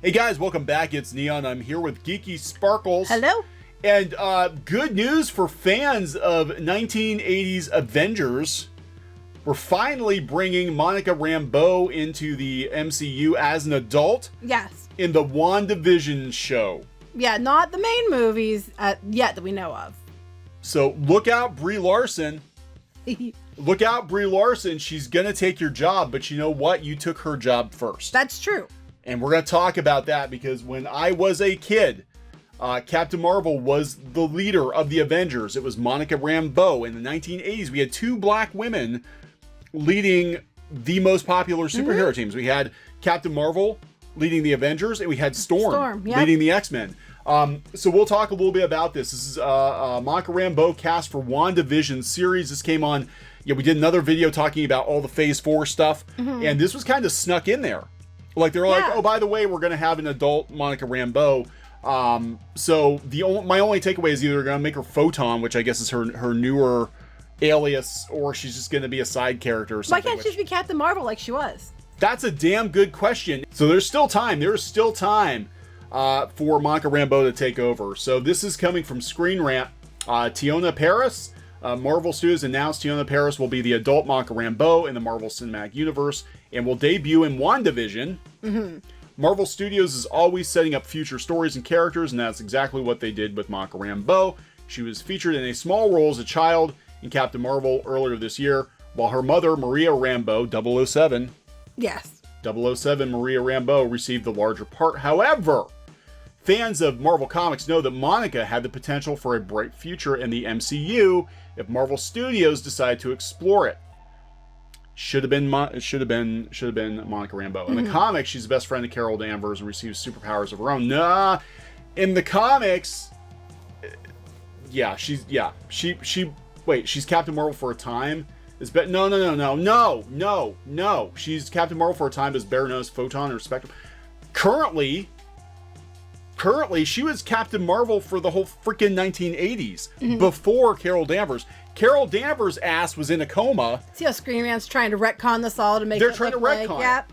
Hey guys, welcome back. It's Neon. I'm here with Geeky Sparkles. Hello. And good news for fans of 1980s Avengers. We're finally bringing Monica Rambeau into the MCU as an adult. Yes. In the WandaVision show. Yeah, not the main movies yet that we know of. So look out, Brie Larson. Look out, Brie Larson. She's going to take your job, but you know what? You took her job first. That's true. And we're going to talk about that because when I was a kid, Captain Marvel was the leader of the Avengers. It was Monica Rambeau. In the 1980s, we had two black women leading the most popular superhero teams. We had Captain Marvel leading the Avengers, and we had Storm leading the X-Men. So we'll talk a little bit about this. This is Monica Rambeau cast for WandaVision series. This came on, we did another video talking about all the Phase 4 stuff, and this was kind of snuck in there. Like, they're like, oh, by the way, we're going to have an adult Monica Rambeau. So my only takeaway is either they're going to make her Photon, which I guess is her newer alias, or she's just going to be a side character or something. Why can't she just be Captain Marvel like she was? That's a damn good question. So there's still time. There's still time for Monica Rambeau to take over. So this is coming from Screen Rant. Teyonah Parris. Marvel Studios announced Teyonah Parris will be the adult Monica Rambeau in the Marvel Cinematic Universe and will debut in WandaVision. Marvel Studios is always setting up future stories and characters, and that's exactly what they did with Monica Rambeau. She was featured in a small role as a child in Captain Marvel earlier this year, while her mother, Maria Rambeau, 007, yes, 007 Maria Rambeau, received the larger part. However, fans of Marvel Comics know that Monica had the potential for a bright future in the MCU if Marvel Studios decide to explore it. Should have been Monica Rambeau. In the comics, she's the best friend of Carol Danvers and receives superpowers of her own. Nah, in the comics, she's Captain Marvel for a time. No. She's Captain Marvel for a time as Baroness Photon or Spectrum. Currently, she was Captain Marvel for the whole freaking 1980s before Carol Danvers. Carol Danvers' ass was in a coma. See how Screen Rant's trying to retcon this all to make They're trying to retcon it.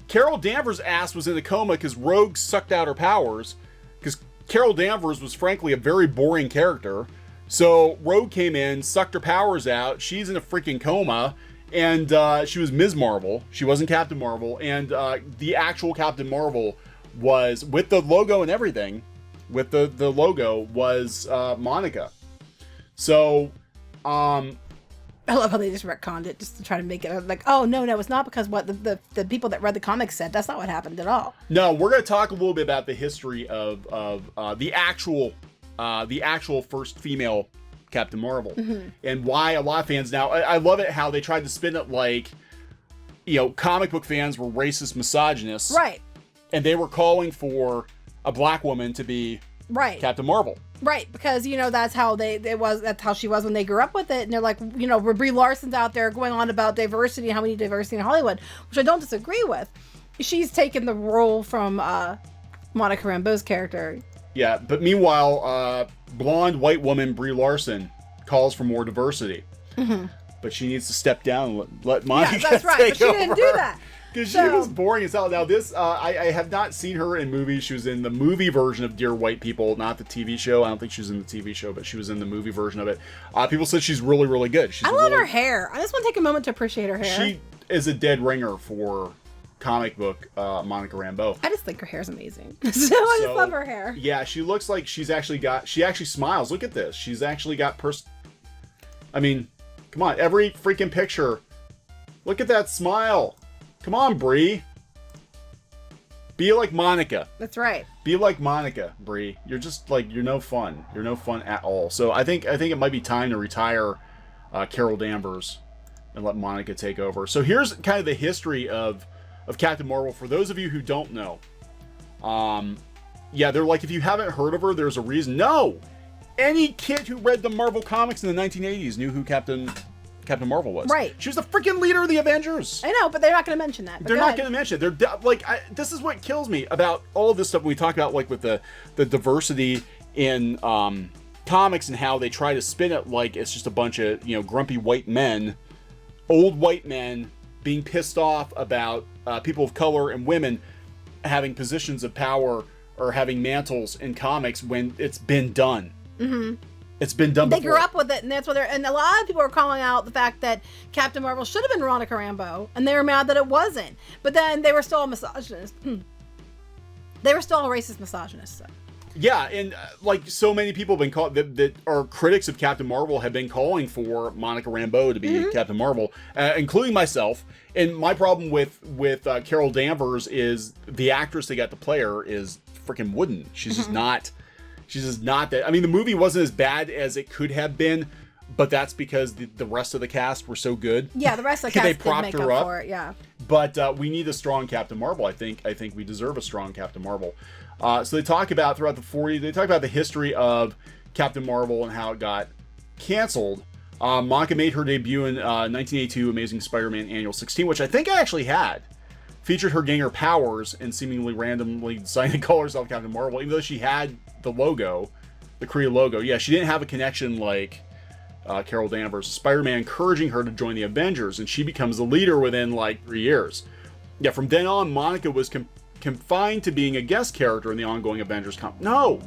Carol Danvers' ass was in a coma because Rogue sucked out her powers. Because Carol Danvers was frankly a very boring character. So Rogue came in, sucked her powers out. She's in a freaking coma. And she was Ms. Marvel. She wasn't Captain Marvel. And the actual Captain Marvel was, with the logo and everything, with the logo, was Monica. So, I love how they just retconned it just to try to make it like, oh, no, it's not because what the people that read the comics said. That's not what happened at all. No, we're going to talk a little bit about the history of the actual first female Captain Marvel and why a lot of fans now, I love it how they tried to spin it like, comic book fans were racist misogynists. Right. And they were calling for a black woman to be Captain Marvel. Right, because, that's how that's how she was when they grew up with it. And they're like, Brie Larson's out there going on about diversity and how we need diversity in Hollywood, which I don't disagree with. She's taken the role from Monica Rambeau's character. Yeah, but meanwhile, blonde white woman Brie Larson calls for more diversity. But she needs to step down and let Monica take over. That's right, but she didn't do that. Because she was boring as hell. Now this, I have not seen her in movies. She was in the movie version of Dear White People, not the TV show. I don't think she was in the TV show, but she was in the movie version of it. People said she's really, really good. I love her hair. I just want to take a moment to appreciate her hair. She is a dead ringer for comic book Monica Rambeau. I just think her hair is amazing. I just love her hair. Yeah, she looks like she actually smiles. Look at this. She's actually got I mean, come on, every freaking picture. Look at that smile. Come on, Brie. Be like Monica. That's right. Be like Monica, Brie. You're just like, you're no fun. You're no fun at all. So I think it might be time to retire Carol Danvers and let Monica take over. So here's kind of the history of Captain Marvel for those of you who don't know. They're like, if you haven't heard of her, there's a reason. No! Any kid who read the Marvel comics in the 1980s knew who Captain Marvel was. Right. She was the freaking leader of the Avengers. I know, but they're not going to mention that. They're not going to mention it. This is what kills me about all of this stuff we talk about, like with the diversity in comics and how they try to spin it like it's just a bunch of, grumpy white men, old white men being pissed off about people of color and women. having positions of power or having mantles in comics when it's been done. Mm-hmm. It's been done before. They grew up with it, and that's what they're. And a lot of people are calling out the fact that Captain Marvel should have been Monica Rambeau, and they were mad that it wasn't. But then they were still a misogynist. They were still a racist misogynist. So. Yeah, and like so many people have been called that are critics of Captain Marvel have been calling for Monica Rambeau to be Captain Marvel, including myself. And my problem with Carol Danvers is the actress they got to play her is freaking wooden. She's just not. She's just not that. I mean, the movie wasn't as bad as it could have been, but that's because the rest of the cast were so good. Yeah, the rest of the cast did make up for it. Yeah. But we need a strong Captain Marvel. I think we deserve a strong Captain Marvel. So they talk about throughout the 40s. They talk about the history of Captain Marvel and how it got canceled. Monica made her debut in 1982 Amazing Spider-Man Annual 16, which I think I actually had. Featured her getting her powers and seemingly randomly deciding to call herself Captain Marvel, even though she had the logo, the Kree logo. Yeah, she didn't have a connection like Carol Danvers. Spider-Man encouraging her to join the Avengers, and she becomes the leader within like 3 years. Yeah, from then on, Monica was confined to being a guest character in the ongoing Avengers No!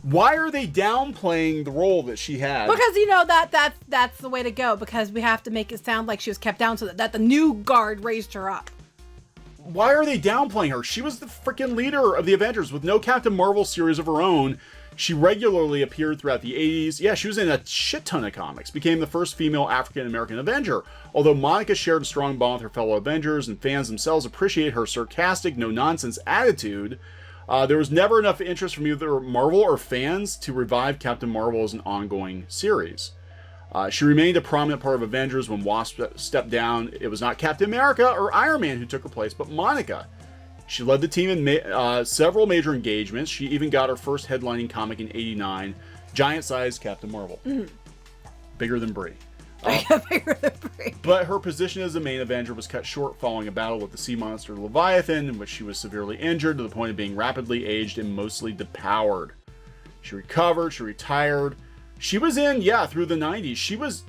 Why are they downplaying the role that she had? Because you know that's the way to go. Because we have to make it sound like she was kept down so that the new guard raised her up. Why are they downplaying her? She was the freaking leader of the Avengers with no Captain Marvel series of her own. She regularly appeared throughout the 80s. Yeah, she was in a shit ton of comics. Became the first female African-American Avenger. Although Monica shared a strong bond with her fellow Avengers and fans themselves appreciate her sarcastic, no-nonsense attitude, there was never enough interest from either Marvel or fans to revive Captain Marvel as an ongoing series. She remained a prominent part of Avengers when Wasp stepped down. It was not Captain America or Iron Man who took her place, but Monica. She led the team in several major engagements. She even got her first headlining comic in '89, giant-sized Captain Marvel. Bigger than Brie. Bigger than Brie. But her position as the main Avenger was cut short following a battle with the sea monster Leviathan, in which she was severely injured to the point of being rapidly aged and mostly depowered. She recovered, she retired. She was in, through the 90s. She was,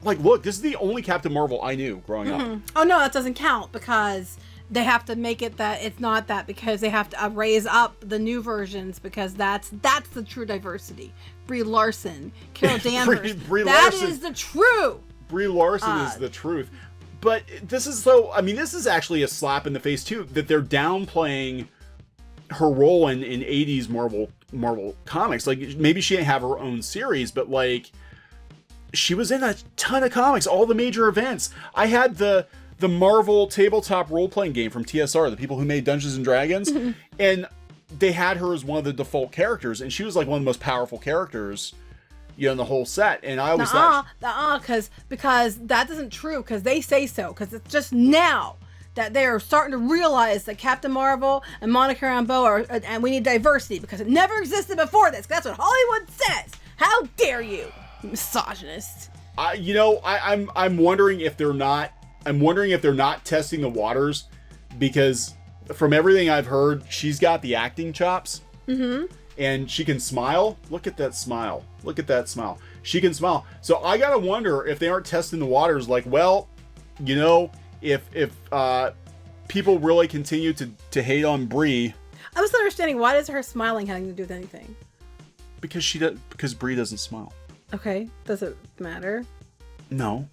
like, look, this is the only Captain Marvel I knew growing up. Oh, no, that doesn't count because they have to make it that it's not that because they have to raise up the new versions because that's the true diversity. Brie Larson, Carol Danvers. Brie that Larson. Is the true. Brie Larson is the truth. But this is so, I mean, this is actually a slap in the face, too, that they're downplaying her role in 80s Marvel comics. Like, maybe she didn't have her own series, but, like, she was in a ton of comics, all the major events. I had the Marvel tabletop role-playing game from TSR, the people who made Dungeons & Dragons, and they had her as one of the default characters, and she was, like, one of the most powerful characters, you know, in the whole set. And I always thought... because that isn't true, because they say so, because it's just now that they are starting to realize that Captain Marvel and Monica Rambeau are, and we need diversity, because it never existed before this, that's what Hollywood says. How dare you, misogynist. I'm wondering if they're not... testing the waters, because from everything I've heard, she's got the acting chops. And she can smile. Look at that smile. She can smile. So I gotta wonder if they aren't testing the waters, like, well, you know, if people really continue to hate on Brie. I was understanding, why does her smiling having to do with anything? Because Brie doesn't smile. Okay, does it matter? No.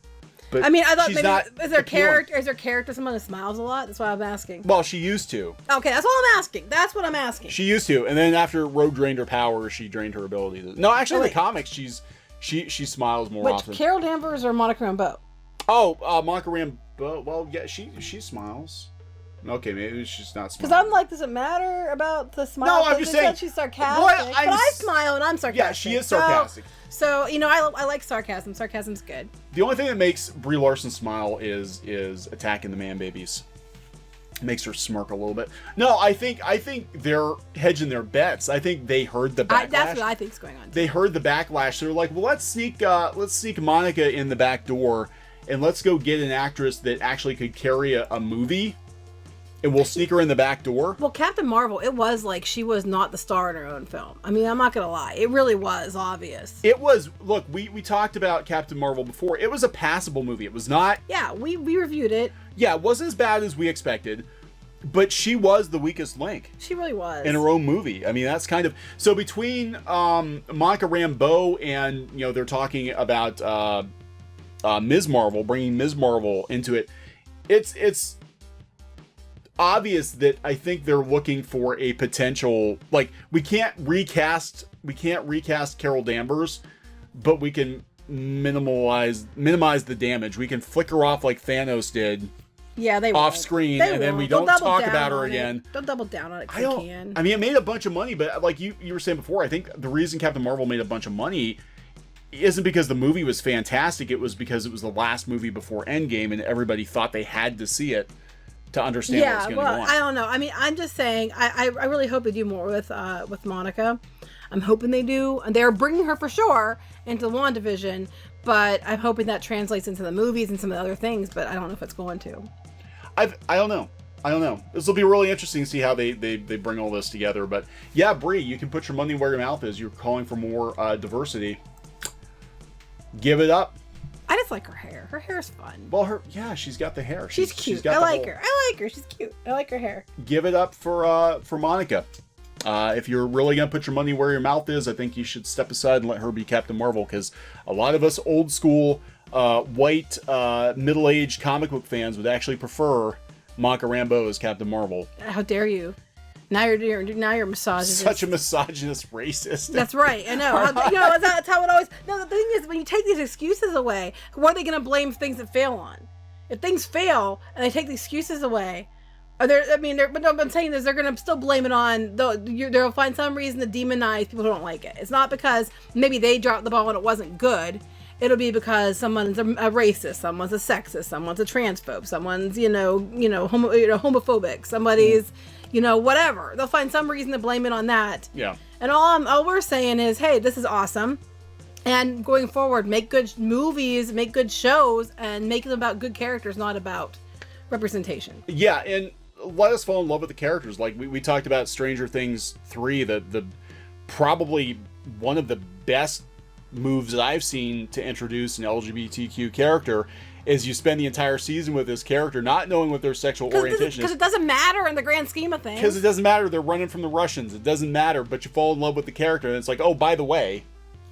But I mean, I thought maybe is there appealing. character someone who smiles a lot? That's why I'm asking. Well, she used to. Okay, that's all I'm asking. That's what I'm asking. She used to, and then after Rogue drained her power, she drained her ability. No, actually, in the comics, she smiles more often. Carol Danvers or Monica Rambeau? Oh, Monica Rambeau. Well, yeah, she smiles. Okay, maybe she's not smiling. Because I'm like, does it matter about the smile? No, I'm just saying she's sarcastic. But I smile and I'm sarcastic. Yeah, she is sarcastic. So you know, I like sarcasm. Sarcasm's good. The only thing that makes Brie Larson smile is attacking the man babies. It makes her smirk a little bit. No, I think they're hedging their bets. I think they heard the backlash. That's what I think is going on too. They heard the backlash. They're like, well, let's sneak Monica in the back door, and let's go get an actress that actually could carry a movie and we'll sneak her in the back door. Well, Captain Marvel, it was like she was not the star in her own film. I mean, I'm not gonna lie, it really was obvious. It was. Look, we talked about Captain Marvel before. It was a passable movie. It was not. Yeah, we reviewed it. Yeah, it wasn't as bad as we expected, but she was the weakest link. She really was in her own movie. I mean, that's kind of so between Monica Rambeau and they're talking about Ms. Marvel, bringing Ms. Marvel into it. It's obvious that I think they're looking for a potential, like, we can't recast Carol Danvers, but we can minimize the damage. We can flick her off like Thanos did. Yeah, they off won't. screen, they and then won't. we don't talk about her again. Don't double down on it. I mean, it made a bunch of money, but like you were saying before, I think the reason Captain Marvel made a bunch of money isn't because the movie was fantastic. It was because it was the last movie before Endgame, and everybody thought they had to see it to understand what was going to go on. I don't know. I mean, I'm just saying, I really hope they do more with Monica. I'm hoping they do. And they're bringing her for sure into WandaVision, but I'm hoping that translates into the movies and some of the other things, but I don't know if it's going to. I don't know. This will be really interesting to see how they bring all this together. But yeah, Brie, you can put your money where your mouth is. You're calling for more diversity. Give it up. I just like her hair. Her hair's fun. Well, she's got the hair. She's cute. I like her. She's cute. I like her hair. Give it up for Monica. If you're really gonna put your money where your mouth is, I think you should step aside and let her be Captain Marvel, because a lot of us old school white middle-aged comic book fans would actually prefer Monica Rambeau as Captain Marvel. How dare you? Now you're misogynist. Such a misogynist racist. That's right. I know. That's how it always. No, the thing is, when you take these excuses away, what are they going to blame things that fail on? If things fail and they take the excuses away, are there? I mean, but what I'm saying is they're going to still blame it on. They'll find some reason to demonize people who don't like it. It's not because maybe they dropped the ball and it wasn't good. It'll be because someone's a racist, someone's a sexist, someone's a transphobe, someone's homophobic, somebody's whatever. They'll find some reason to blame it on that. Yeah. And all we're saying is, hey, this is awesome. And going forward, make good movies, make good shows, and make them about good characters, not about representation. Yeah, and let us fall in love with the characters. Like we talked about Stranger Things 3, the probably one of the best moves that I've seen to introduce an LGBTQ character is you spend the entire season with this character not knowing what their sexual orientation is. Because it doesn't matter in the grand scheme of things. Because it doesn't matter. They're running from the Russians. It doesn't matter, but you fall in love with the character, and it's like, oh, by the way,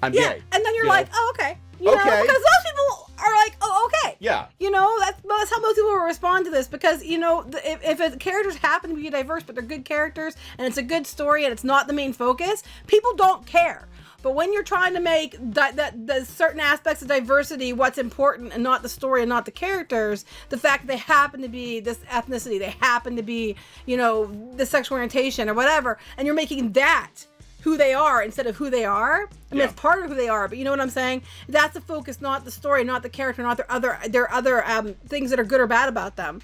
I'm gay. And then you're like, oh, okay. Because most people are like, oh, okay. Yeah. That's how most people will respond to this, because, if characters happen to be diverse, but they're good characters, and it's a good story, and it's not the main focus, people don't care. But when you're trying to make the certain aspects of diversity what's important and not the story and not the characters, the fact that they happen to be this ethnicity, they happen to be, the sexual orientation or whatever, and you're making that who they are instead of who they are. I mean, it's part of who they are, but you know what I'm saying? That's the focus, not the story, not the character, not their other things that are good or bad about them.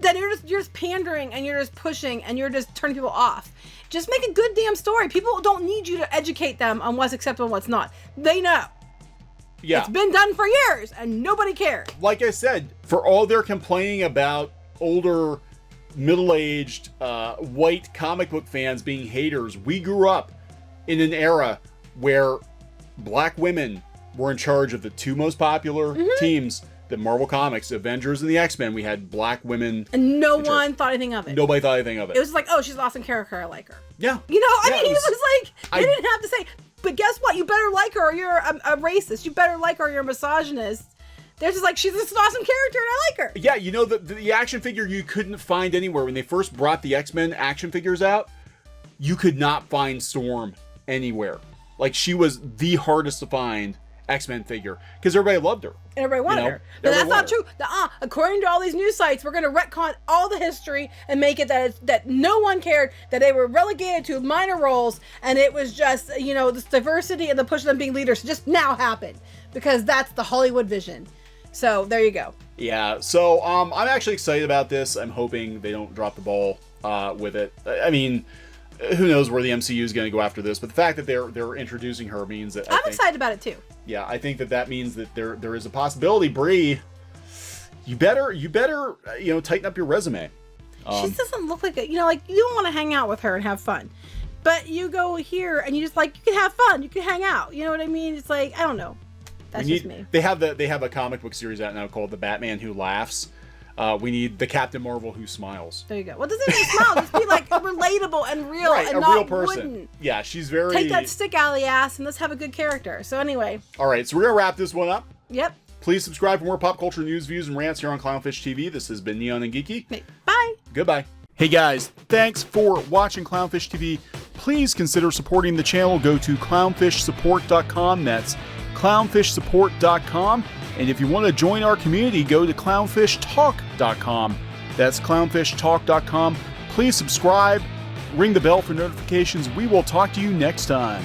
Then you're just pandering, and you're just pushing, and you're just turning people off. Just make a good damn story. People don't need you to educate them on what's acceptable and what's not. They know. Yeah. It's been done for years, and nobody cares. Like I said, for all their complaining about older, middle-aged, white comic book fans being haters, we grew up in an era where black women were in charge of the two most popular teams. The Marvel Comics, Avengers and the X-Men, we had black women. And no one thought anything of it. Nobody thought anything of it. It was like, oh, she's an awesome character, I like her. Yeah. I mean, it was like, they didn't have to say, but guess what? You better like her or you're a racist. You better like her or you're a misogynist. They're just like, she's an awesome character and I like her. Yeah, the action figure you couldn't find anywhere. When they first brought the X-Men action figures out, you could not find Storm anywhere. Like, she was the hardest to find X-Men figure because everybody loved her. And everybody wanted her. But that's not true. According to all these news sites, we're going to retcon all the history and make it that no one cared, that they were relegated to minor roles, and it was just, this diversity and the push of them being leaders just now happened because that's the Hollywood vision. So there you go. Yeah. So I'm actually excited about this. I'm hoping they don't drop the ball with it. I mean, who knows where the MCU is going to go after this, but the fact that they're introducing her means that I'm excited about it too. Yeah, I think that means that there is a possibility. Brie, you better tighten up your resume. She doesn't look like it. You know, like, you don't want to hang out with her and have fun. But you go here and you just like, you can have fun. You can hang out. You know what I mean? It's like, I don't know. That's just me. They have a comic book series out now called The Batman Who Laughs. We need the Captain Marvel Who Smiles. There you go. Well, doesn't even smile. Just be like relatable and real, right, and a not real person. wooden. Yeah, she's very. Take that stick out of the ass and let's have a good character. So anyway. All right, so we're gonna wrap this one up. Yep. Please subscribe for more pop culture news, views, and rants here on Clownfish TV. This has been Neon and Geeky. Bye. Goodbye. Hey guys, thanks for watching Clownfish TV. Please consider supporting the channel. Go to clownfishsupport.com. That's clownfishsupport.com. And if you want to join our community, go to clownfishtalk.com. That's clownfishtalk.com. Please subscribe, ring the bell for notifications. We will talk to you next time.